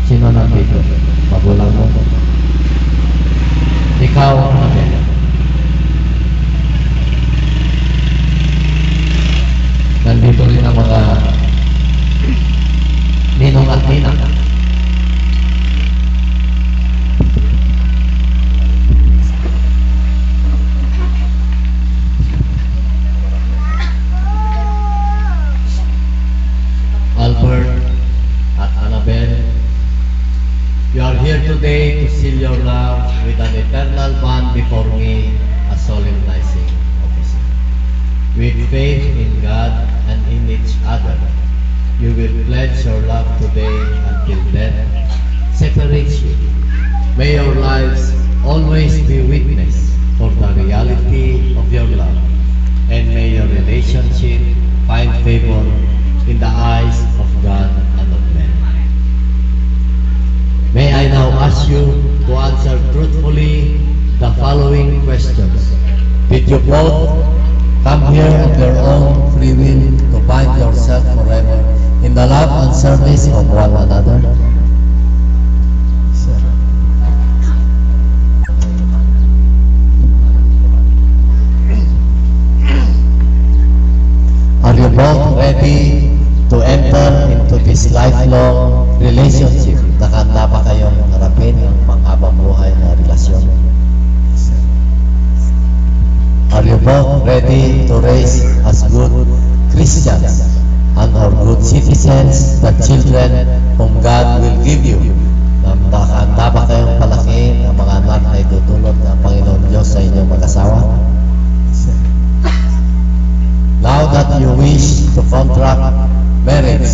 Sino nandito? Magulang mo? Ikaw, Annabel. Nandito rin ang mga ninong at ninang. Albert at Annabel, you are here today to seal your love with an eternal bond before me, a solemnizing officer. With faith in God and in each other, you will pledge your love today until death separates you. May your lives always be witness for the reality of your love, and may your relationship find favor in the eyes of God and of men. May I now ask you to answer truthfully the following questions. Did you both come here of your own free will to bind yourself forever in the love and service of one another? Are you both ready to enter into this lifelong relationship na handa pa kayong harapin ang panghabang buhay na relasyon? Are you both ready to raise as good Christians and or good citizens the children whom God will give you? Handa ba kayong palakihin ang mga anak na itutulot ng Panginoon Diyos sa inyong mag-asawa? Now that you wish to contract marriage,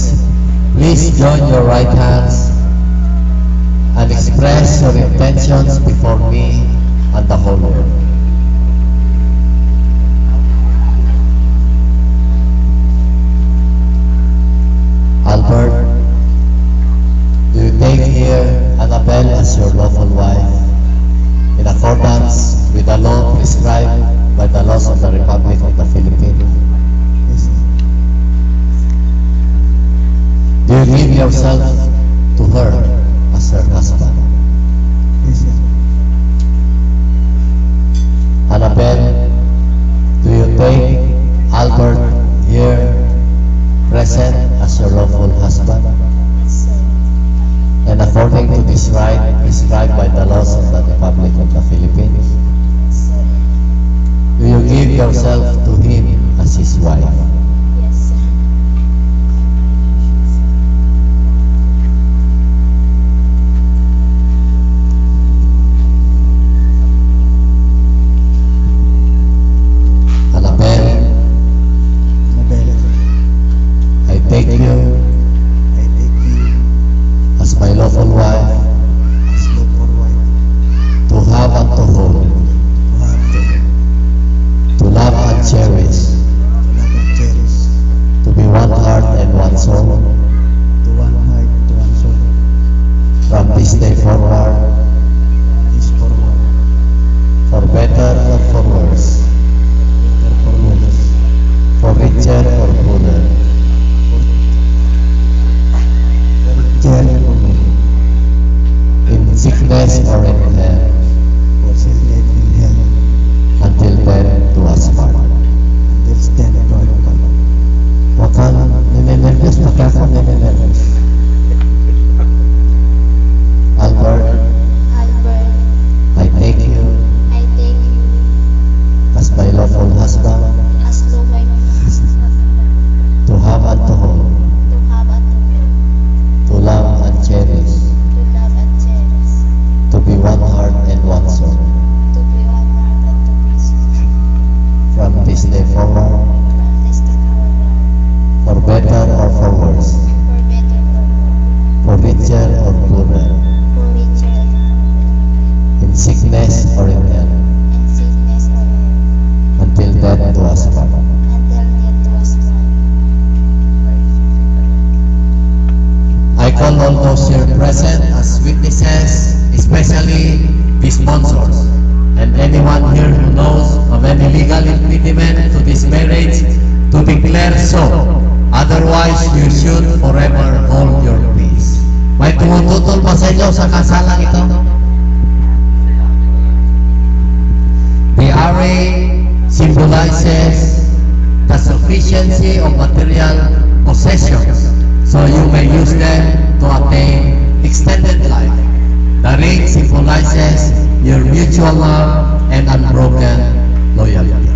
please join your right hands and express your intentions before me and the whole world. Albert, do you take here Annabel as your lawful wife in accordance with the law prescribed by the laws of the Republic of the Philippines? Do you give yourself to her as her husband? Annabel, do you take Albert here present as your lawful husband? And according to this right prescribed by the laws of the Republic of the Philippines, do you give yourself to him as his wife? Otherwise, you should forever hold your peace. My Tumututol ba sa inyo sa kasalang ito? The array symbolizes the sufficiency of material possessions, so you may use them to attain extended life. The ring symbolizes your mutual love and unbroken loyalty.